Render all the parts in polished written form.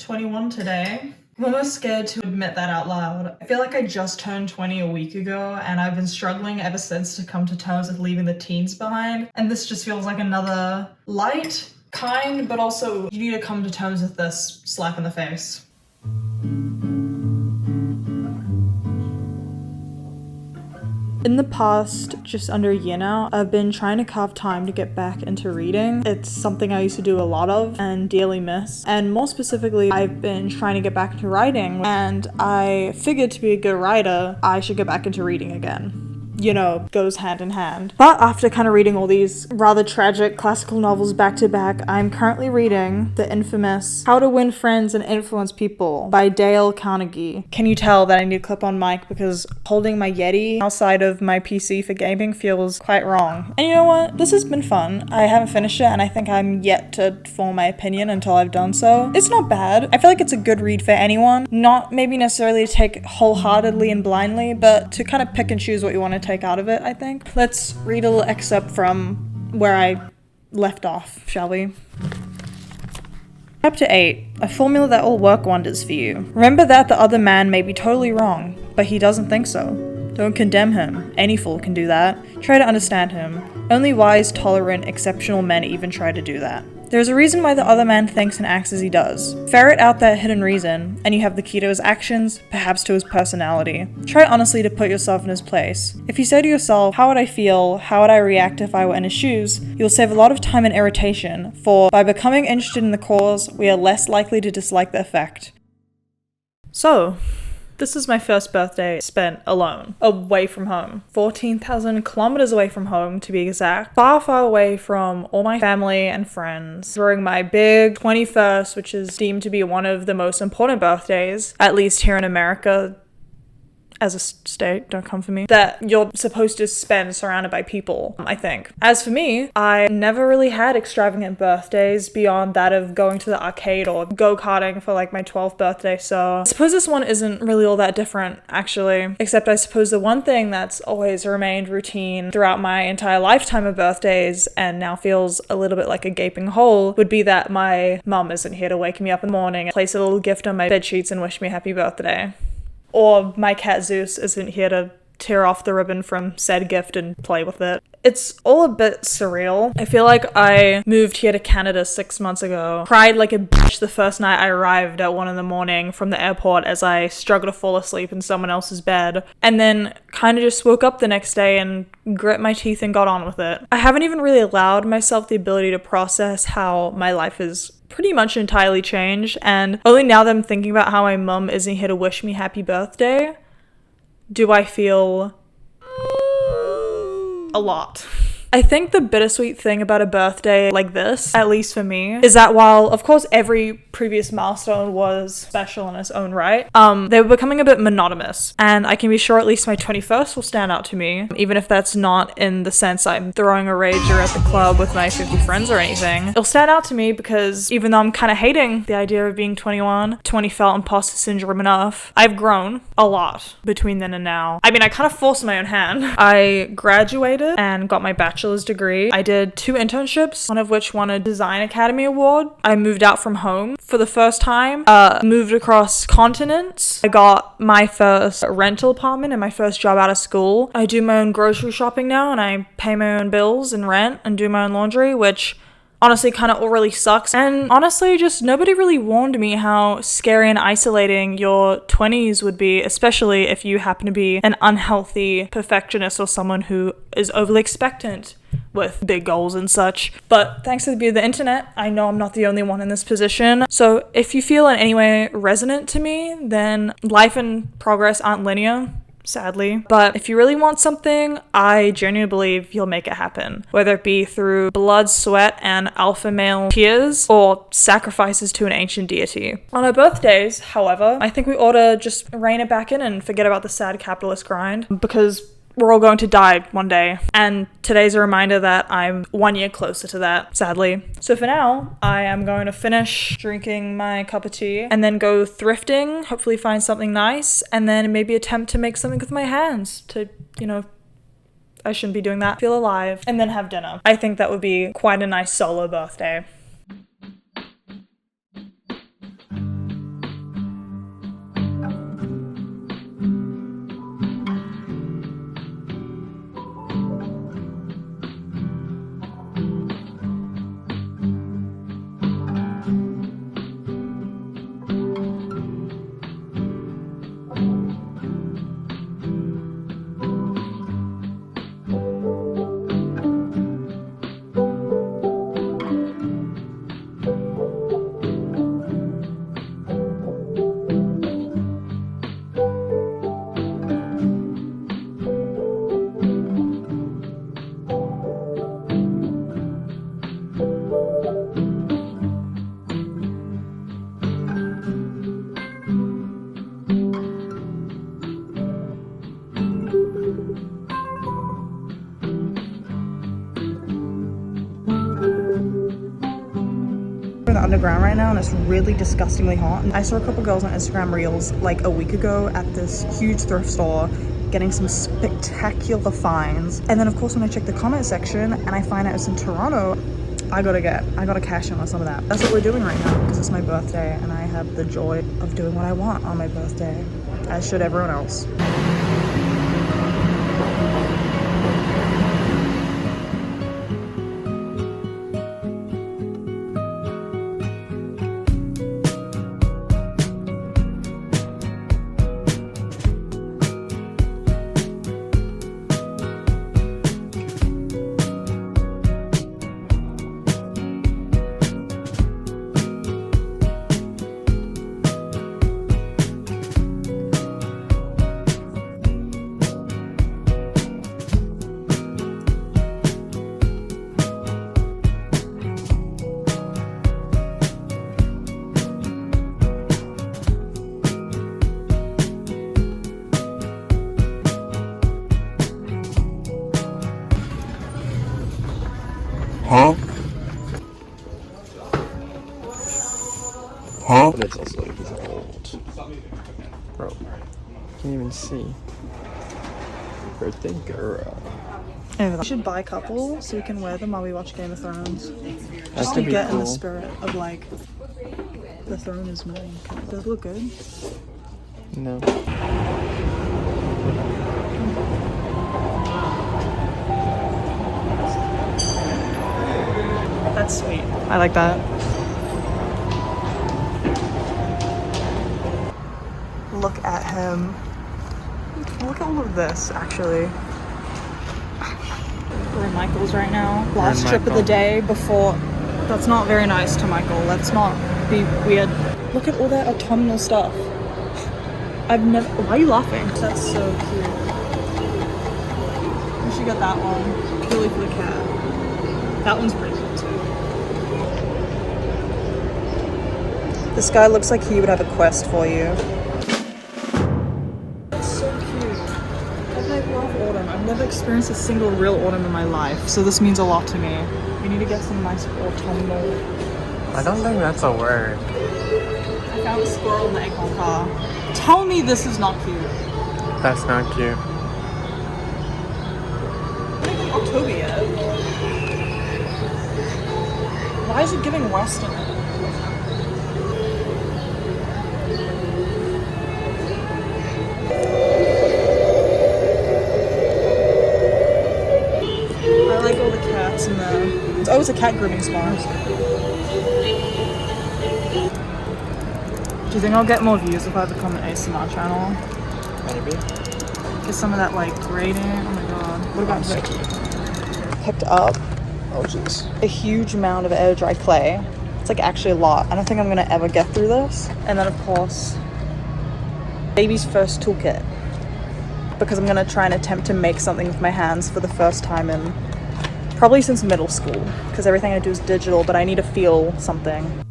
21 today. I'm almost scared to admit that out loud. I feel like I just turned 20 a week ago and I've been struggling ever since to come to terms with leaving the teens behind. And this just feels like another light, kind, but also you need to come to terms with this slap in the face. In the past, just under a year now, I've been trying to carve time to get back into reading. It's something I used to do a lot of and dearly miss. And more specifically, I've been trying to get back into writing, and I figured to be a good writer, I should get back into reading again. You know, goes hand in hand. But after kind of reading all these rather tragic classical novels back to back, I'm currently reading the infamous How to Win Friends and Influence People by Dale Carnegie. Can you tell that I need a clip-on mic because holding my Yeti outside of my PC for gaming feels quite wrong. And you know what? This has been fun. I haven't finished it and I think I'm yet to form my opinion until I've done so. It's not bad. I feel like it's a good read for anyone. Not maybe necessarily to take wholeheartedly and blindly, but to kind of pick and choose what you want to take out of it, I think. Let's read a little excerpt from where I left off, shall we? Chapter 8. A formula that will work wonders for you. Remember that the other man may be totally wrong, but he doesn't think so. Don't condemn him. Any fool can do that. Try to understand him. Only wise, tolerant, exceptional men even try to do that. There's a reason why the other man thinks and acts as he does. Ferret out that hidden reason, and you have the key to his actions, perhaps to his personality. Try honestly to put yourself in his place. If you say to yourself, how would I feel, how would I react if I were in his shoes, you'll save a lot of time and irritation, for by becoming interested in the cause, we are less likely to dislike the effect. So, this is my first birthday spent alone, away from home. 14,000 kilometers away from home, to be exact. Far, far away from all my family and friends. During my big 21st, which is deemed to be one of the most important birthdays, at least here in America, as a state, don't come for me, that you're supposed to spend surrounded by people, I think. As for me, I never really had extravagant birthdays beyond that of going to the arcade or go-karting for like my 12th birthday, so I suppose this one isn't really all that different, actually. Except I suppose the one thing that's always remained routine throughout my entire lifetime of birthdays and now feels a little bit like a gaping hole would be that my mum isn't here to wake me up in the morning, place a little gift on my bed sheets and wish me happy birthday. Or my cat Zeus isn't here to tear off the ribbon from said gift and play with it. It's all a bit surreal. I feel like I moved here to Canada 6 months ago, cried like a bitch the first night I arrived at 1 a.m. from the airport as I struggled to fall asleep in someone else's bed, and then kind of just woke up the next day and grit my teeth and got on with it. I haven't even really allowed myself the ability to process how my life is pretty much entirely changed, and only now that I'm thinking about how my mum isn't here to wish me happy birthday, do I feel a lot. I think the bittersweet thing about a birthday like this, at least for me, is that while, of course, every previous milestone was special in its own right, they were becoming a bit monotonous. And I can be sure at least my 21st will stand out to me, even if that's not in the sense I'm throwing a rager at the club with my 50 friends or anything. It'll stand out to me because even though I'm kind of hating the idea of being 21, 20 felt imposter syndrome enough, I've grown a lot between then and now. I mean, I kind of forced my own hand. I graduated and got my bachelor's degree. I did 2 internships, one of which won a Design Academy Award. I moved out from home for the first time, moved across continents. I got my first rental apartment and my first job out of school. I do my own grocery shopping now and I pay my own bills and rent and do my own laundry, which honestly kind of all really sucks. And honestly, just nobody really warned me how scary and isolating your 20s would be, especially if you happen to be an unhealthy perfectionist or someone who is overly expectant with big goals and such. But thanks to the beauty of the internet, I know I'm not the only one in this position. So if you feel in any way resonant to me, then life and progress aren't linear, sadly. But if you really want something, I genuinely believe you'll make it happen. Whether it be through blood, sweat, and alpha male tears, or sacrifices to an ancient deity. On our birthdays, however, I think we ought to just rein it back in and forget about the sad capitalist grind, because we're all going to die one day. And today's a reminder that I'm 1 year closer to that, sadly. So for now, I am going to finish drinking my cup of tea and then go thrifting, hopefully find something nice, and then maybe attempt to make something with my hands to, I shouldn't be doing that, feel alive, and then have dinner. I think that would be quite a nice solo birthday. In the underground right now and it's really disgustingly hot. I saw a couple girls on Instagram reels like a week ago at this huge thrift store getting some spectacular finds, and then of course when I check the comment section and I find out it's in Toronto, I gotta cash in on some of that. That's what we're doing right now because it's my birthday and I have the joy of doing what I want on my birthday, as should everyone else. Huh? Huh? But it's also like this old. Bro, can't even see. Birthday girl. We should buy a couple so we can wear them while we watch Game of Thrones. Just to could be get in the cool. spirit of like the throne is mine. Does it look good? No. That's sweet. I like that. Look at him. Look at all of this, actually. We're in Michael's right now. Last trip of the day before. That's not very nice to Michael. Let's not be weird. Look at all that autumnal stuff. I've never. Why are you laughing? That's so cute. We should get that one. Purely for the cat. That one's pretty cool too. This guy looks like he would have a quest for you. That's so cute. I love autumn. I've never experienced a single real autumn in my life, so this means a lot to me. We need to get some nice autumnal. I don't think that's a word. I found a squirrel in the acorn car. Tell me this is not cute. That's not cute. It's not even October yet. Why is it giving Western? I like all the cats in there. It's always a cat grooming spot. Do you think I'll get more views if I become an ASMR channel? Maybe. Get some of that like grating. Oh my god. What about this? Picked up a huge amount of air dry clay. It's like actually a lot. I don't think I'm gonna ever get through this. And then of course, baby's first toolkit. Because I'm gonna try and attempt to make something with my hands for the first time in probably since middle school. Because everything I do is digital, but I need to feel something.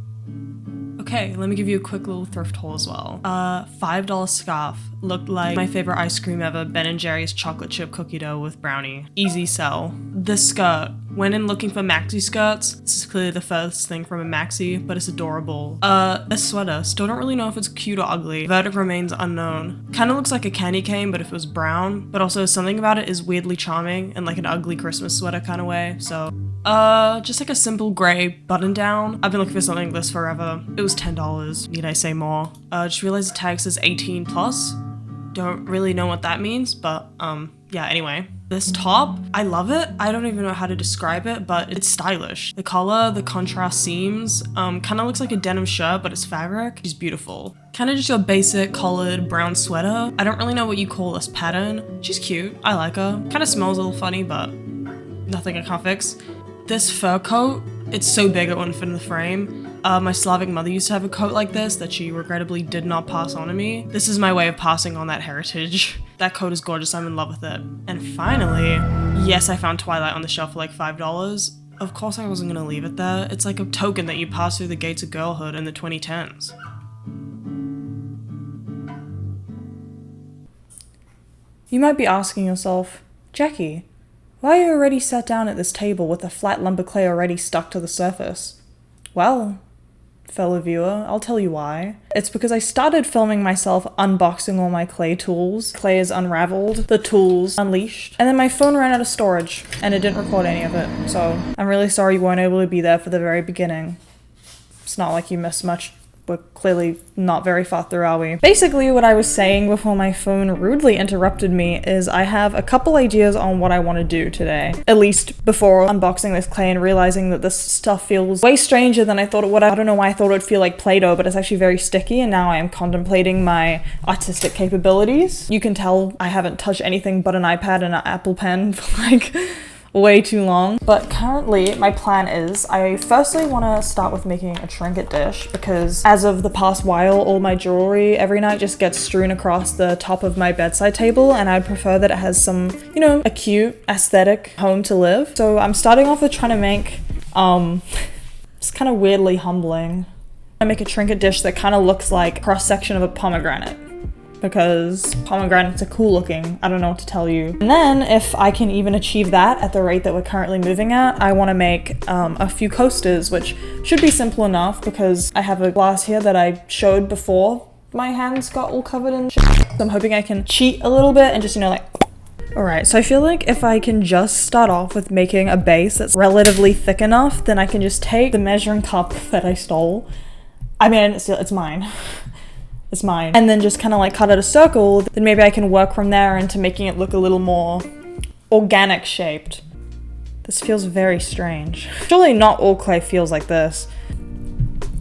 Okay, let me give you a quick little thrift haul as well. $5 scarf. Looked like my favorite ice cream ever, Ben & Jerry's chocolate chip cookie dough with brownie. Easy sell. This skirt. Went in looking for maxi skirts. This is clearly the first thing from a maxi, but it's adorable. This sweater. Still don't really know if it's cute or ugly. Verdict remains unknown. Kinda looks like a candy cane, but if it was brown. But also something about it is weirdly charming in like an ugly Christmas sweater kind of way, so. Just like a simple grey button down. I've been looking for something like this forever. It was $10. Need I say more? Just realized the tag says 18 plus. Don't really know what that means, but yeah, anyway. This top, I love it. I don't even know how to describe it, but it's stylish. The color, the contrast seams, kind of looks like a denim shirt, but it's fabric. She's beautiful. Kind of just your basic collared brown sweater. I don't really know what you call this pattern. She's cute. I like her. Kind of smells a little funny, but nothing I can't fix. This fur coat, it's so big it wouldn't fit in the frame. My Slavic mother used to have a coat like this that she regrettably did not pass on to me. This is my way of passing on that heritage. That coat is gorgeous, I'm in love with it. And finally, yes, I found Twilight on the shelf for like $5. Of course I wasn't gonna leave it there. It's like a token that you pass through the gates of girlhood in the 2010s. You might be asking yourself, Jacky, why are you already sat down at this table with a flat lump of clay already stuck to the surface? Well, fellow viewer, I'll tell you why. It's because I started filming myself unboxing all my clay tools. Clay is unraveled, the tools unleashed, and then my phone ran out of storage and it didn't record any of it. So I'm really sorry you weren't able to be there for the very beginning. It's not like you missed much. We're clearly not very far through, are we? Basically, what I was saying before my phone rudely interrupted me is I have a couple ideas on what I want to do today. At least before unboxing this clay and realizing that this stuff feels way stranger than I thought it would. I don't know why I thought it would feel like Play-Doh, but it's actually very sticky, and now I am contemplating my artistic capabilities. You can tell I haven't touched anything but an iPad and an Apple Pen for like way too long. But currently my plan is I firstly want to start with making a trinket dish, because as of the past while all my jewelry every night just gets strewn across the top of my bedside table, and I'd prefer that it has some, you know, a cute aesthetic home to live. So I'm starting off with trying to make it's kind of weirdly humbling. I make a trinket dish that kind of looks like cross section of a pomegranate, because pomegranates are cool looking. I don't know what to tell you. And then if I can even achieve that at the rate that we're currently moving at, I want to make a few coasters, which should be simple enough because I have a glass here that I showed before my hands got all covered in shit. So I'm hoping I can cheat a little bit and just, you know, like... Alright, so I feel like if I can just start off with making a base that's relatively thick enough, then I can just take the measuring cup that I stole. I mean, it's mine. It's mine. And then just kind of like cut out a circle, then maybe I can work from there into making it look a little more organic shaped. This feels very strange. Surely not all clay feels like this.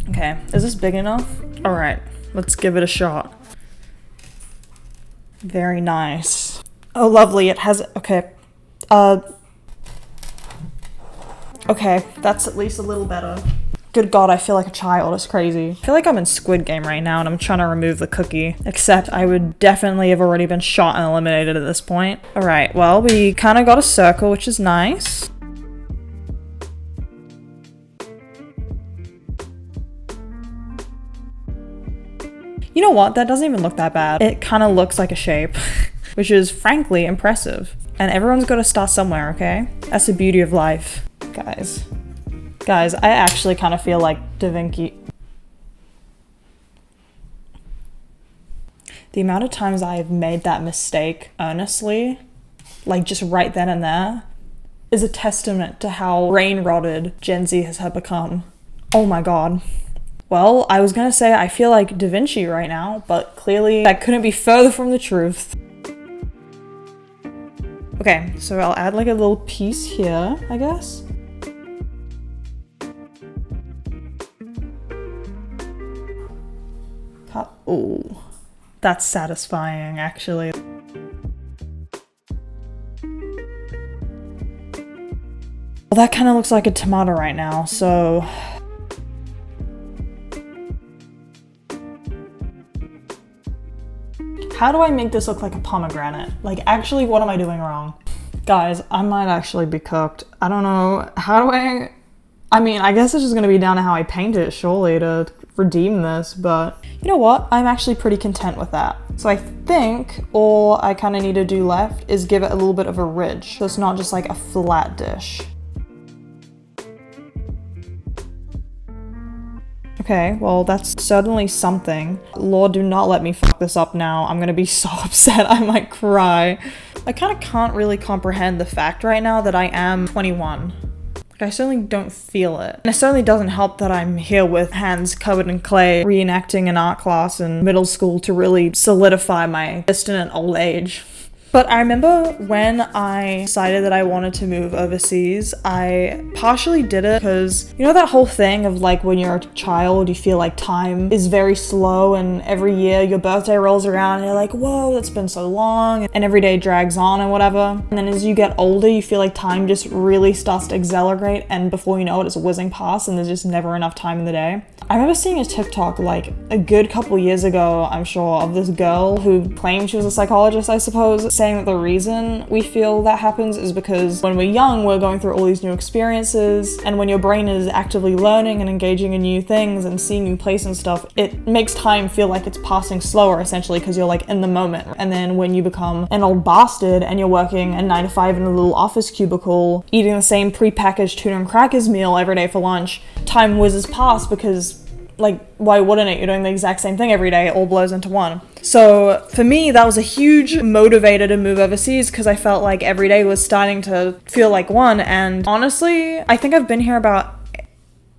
Okay, is this big enough? All right, let's give it a shot. Very nice. Oh, lovely, it has, okay. Okay, that's at least a little better. Good God, I feel like a child. It's crazy. I feel like I'm in Squid Game right now and I'm trying to remove the cookie. Except I would definitely have already been shot and eliminated at this point. Alright, well, we kind of got a circle, which is nice. You know what? That doesn't even look that bad. It kind of looks like a shape, which is frankly impressive. And everyone's got to start somewhere, okay? That's the beauty of life, guys. Guys, I actually kind of feel like Da Vinci. The amount of times I have made that mistake earnestly, like just right then and there, is a testament to how brain-rotted Gen Z has become. Oh my God. Well, I was gonna say I feel like Da Vinci right now, but clearly that couldn't be further from the truth. Okay, so I'll add like a little piece here, I guess. Oh, that's satisfying, actually. Well, that kind of looks like a tomato right now, so... How do I make this look like a pomegranate? Like, actually, what am I doing wrong? Guys, I might actually be cooked. I don't know. How do I mean, I guess it's just gonna be down to how I paint it, surely, to redeem this, but you know what? I'm actually pretty content with that. So I think all I kind of need to do left is give it a little bit of a ridge, so it's not just like a flat dish. Okay, well, that's certainly something. Lord, do not let me fuck this up now. I'm gonna be so upset, I might cry. I kind of can't really comprehend the fact right now that I am 21. Like, I certainly don't feel it. And it certainly doesn't help that I'm here with hands covered in clay, reenacting an art class in middle school to really solidify my distant old age. But I remember when I decided that I wanted to move overseas, I partially did it because, you know that whole thing of like when you're a child, you feel like time is very slow, and every year your birthday rolls around and you're like, whoa, it's been so long, and every day drags on and whatever. And then as you get older, you feel like time just really starts to accelerate, and before you know it, it's whizzing past and there's just never enough time in the day. I remember seeing a TikTok like a good couple years ago, I'm sure, of this girl who claimed she was a psychologist, I suppose, saying saying that the reason we feel that happens is because when we're young, we're going through all these new experiences, and when your brain is actively learning and engaging in new things and seeing new places and stuff, it makes time feel like it's passing slower, essentially, because you're like in the moment. And then when you become an old bastard and you're working a 9 to 5 in a little office cubicle, eating the same prepackaged tuna and crackers meal every day for lunch, time whizzes past because, like, why wouldn't it? You're doing the exact same thing every day. It all blows into one. So for me, that was a huge motivator to move overseas because I felt like every day was starting to feel like one. And honestly, I think I've been here about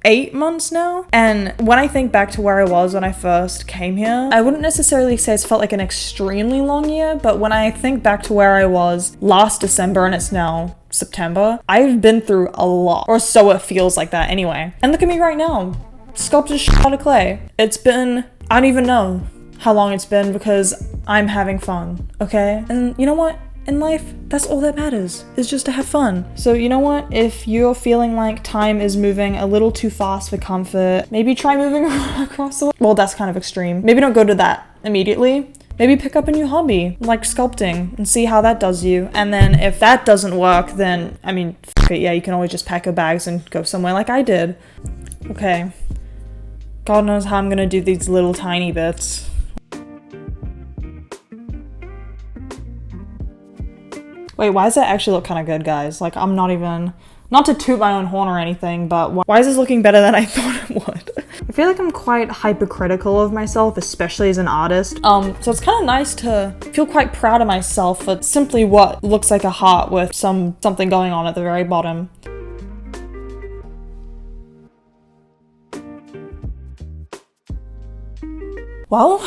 8 months now. And when I think back to where I was when I first came here, I wouldn't necessarily say it's felt like an extremely long year, but when I think back to where I was last December and it's now September, I've been through a lot, or so it feels like that anyway. And look at me right now. Sculpted shit out of clay. It's been, I don't even know how long it's been because I'm having fun, okay? And you know what? In life, that's all that matters, is just to have fun. So you know what? If you're feeling like time is moving a little too fast for comfort, maybe try moving across the world. Well, that's kind of extreme. Maybe don't go to that immediately. Maybe pick up a new hobby, like sculpting, and see how that does you. And then if that doesn't work, then, I mean, f it, yeah, you can always just pack your bags and go somewhere like I did. Okay. God knows how I'm gonna do these little tiny bits. Wait, why does that actually look kind of good, guys? Like, I'm not even, not to toot my own horn or anything, but why is this looking better than I thought it would? I feel like I'm quite hypercritical of myself, especially as an artist. So it's kind of nice to feel quite proud of myself for simply what looks like a heart with something going on at the very bottom. Well,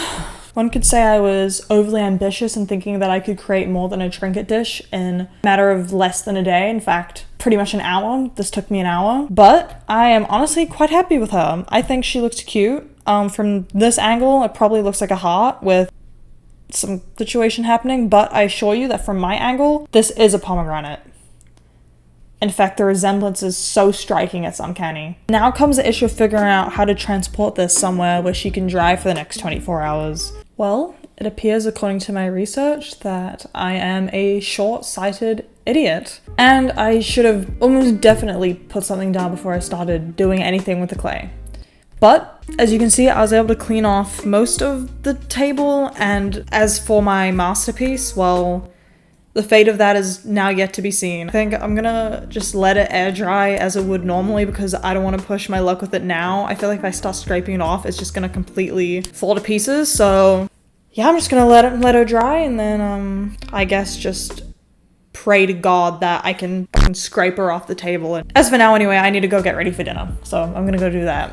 one could say I was overly ambitious in thinking that I could create more than a trinket dish in a matter of less than a day. In fact, pretty much an hour. This took me an hour. But I am honestly quite happy with her. I think she looks cute. From this angle, it probably looks like a heart with some situation happening. But I assure you that from my angle, this is a pomegranate. In fact, the resemblance is so striking it's uncanny. Now comes the issue of figuring out how to transport this somewhere where she can drive for the next 24 hours. Well, it appears according to my research that I am a short-sighted idiot. And I should have almost definitely put something down before I started doing anything with the clay. But as you can see, I was able to clean off most of the table, and as for my masterpiece, well, the fate of that is now yet to be seen. I think I'm gonna just let it air dry as it would normally because I don't want to push my luck with it now. I feel like if I start scraping it off, it's just gonna completely fall to pieces. So yeah, I'm just gonna let her dry, and then I guess just pray to God that I can fucking scrape her off the table. And as for now anyway, I need to go get ready for dinner. So I'm gonna go do that.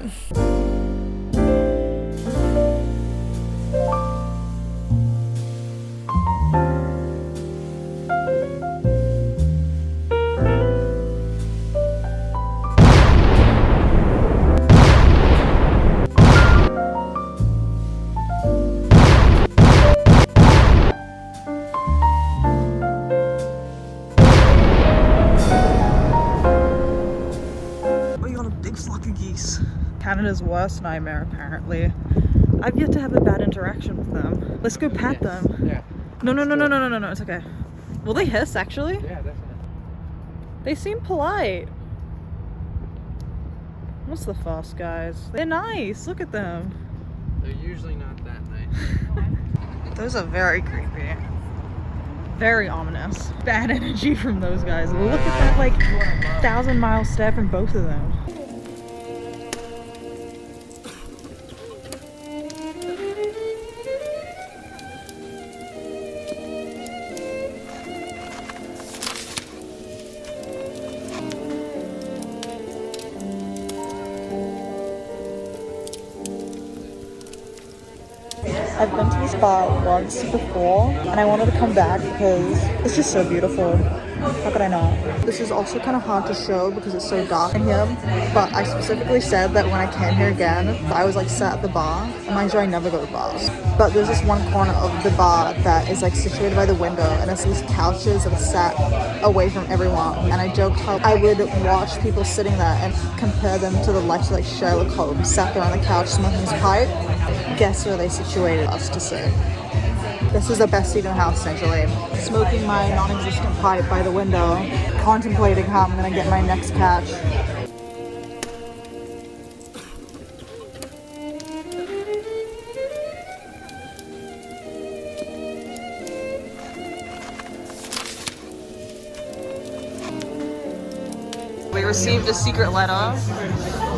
Canada's worst nightmare, apparently. I've yet to have a bad interaction with them. Let's go pat them. Yeah. No, it's okay. Will they hiss, actually? Yeah, definitely. They seem polite. What's the fuss, guys? They're nice, look at them. They're usually not that nice. Those are very creepy. Very ominous. Bad energy from those guys. Look at that, like, 1,000-mile stare from both of them. I've been to this bar once before and I wanted to come back because it's just so beautiful. How could I not? This is also kind of hard to show because it's so dark in here, but I specifically said that when I came here again, I was like sat at the bar. And mind you, I never go to bars. But there's this one corner of the bar that is like situated by the window, and it's these couches that are sat away from everyone. And I joked how I would watch people sitting there and compare them to the likes of like Sherlock Holmes sat there on the couch smoking his pipe. Guess where they situated us to sit? This is the best seat in the house, essentially. Smoking my non-existent pipe by the window, contemplating how I'm gonna get my next catch. We received a secret letter.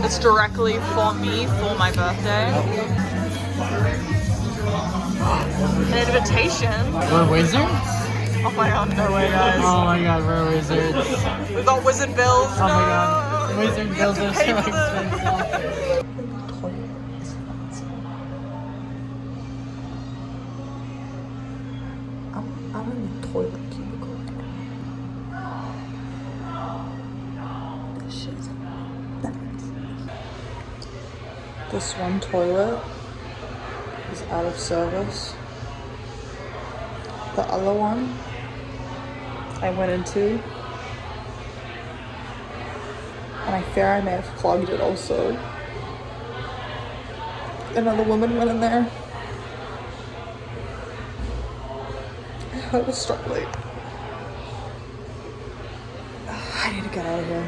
It's directly for me for my birthday. An invitation. We're wizards? Oh my god, no way, guys. Oh my god, we're wizards. We got wizard bills. Oh my god. Wizard bills are so expensive. I'm in the toilet cubicle. This shit's bad. This one toilet is out of service. The other one I went into, and I fear I may have clogged it also. Another woman went in there. I was struggling. I need to get out of here.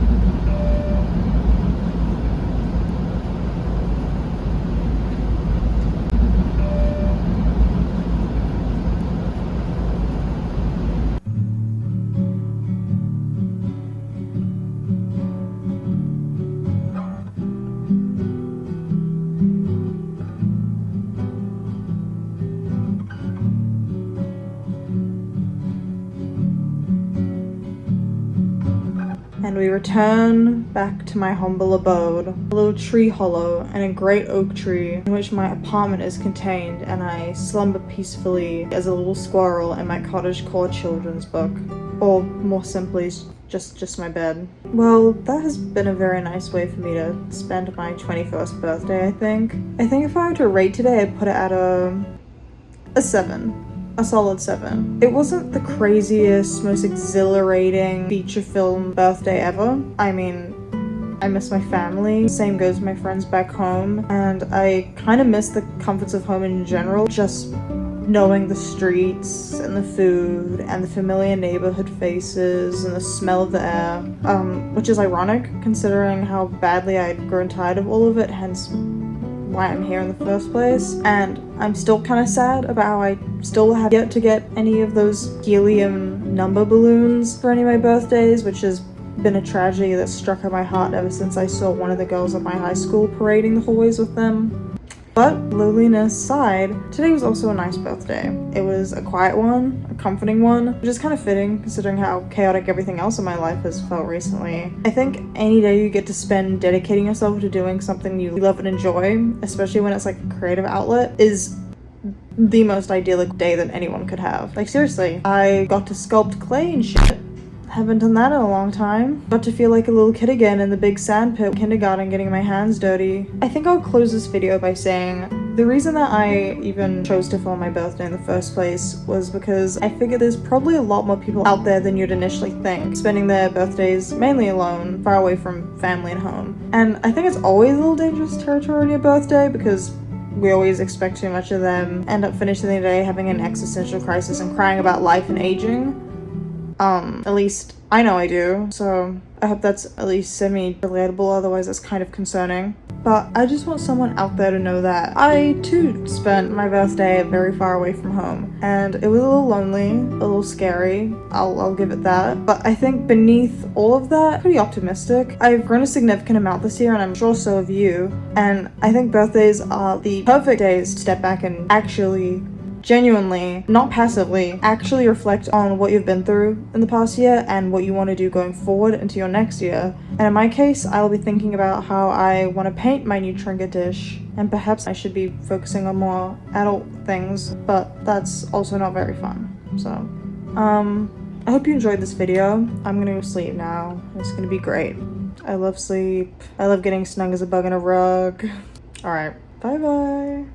And we return back to my humble abode, a little tree hollow and a great oak tree in which my apartment is contained, and I slumber peacefully as a little squirrel in my cottagecore children's book, or more simply, just my bed. Well, that has been a very nice way for me to spend my 21st birthday, I think. I think if I were to rate today, I'd put it at a 7. A solid 7. It wasn't the craziest, most exhilarating feature film birthday ever. I mean, I miss my family. Same goes with my friends back home. And I kind of miss the comforts of home in general. Just knowing the streets and the food and the familiar neighborhood faces and the smell of the air. Which is ironic considering how badly I'd grown tired of all of it, hence why I'm here in the first place. And I'm still kind of sad about how I still have yet to get any of those helium number balloons for any of my birthdays, which has been a tragedy that's struck at my heart ever since I saw one of the girls at my high school parading the hallways with them. But loneliness aside, today was also a nice birthday. It was a quiet one, a comforting one, which is kind of fitting considering how chaotic everything else in my life has felt recently. I think any day you get to spend dedicating yourself to doing something you love and enjoy, especially when it's like a creative outlet, is the most idyllic day that anyone could have. Like seriously, I got to sculpt clay and shit. Haven't done that in a long time. Got to feel like a little kid again in the big sand pit kindergarten getting my hands dirty. I think I'll close this video by saying the reason that I even chose to film my birthday in the first place was because I figured there's probably a lot more people out there than you'd initially think, spending their birthdays mainly alone, far away from family and home. And I think it's always a little dangerous territory on your birthday because we always expect too much of them, end up finishing the day having an existential crisis and crying about life and aging. At least I know I do, so I hope that's at least semi-relatable, otherwise it's kind of concerning. But I just want someone out there to know that I too spent my birthday very far away from home, and it was a little lonely, a little scary, I'll give it that. But I think beneath all of that, pretty optimistic. I've grown a significant amount this year, and I'm sure so have you, and I think birthdays are the perfect days to step back and actually genuinely, not passively, actually reflect on what you've been through in the past year and what you want to do going forward into your next year. And in my case, I'll be thinking about how I want to paint my new trinket dish, and perhaps I should be focusing on more adult things, but that's also not very fun. So, I hope you enjoyed this video. I'm gonna go sleep now. It's gonna be great. I love sleep. I love getting snug as a bug in a rug. Alright, bye bye.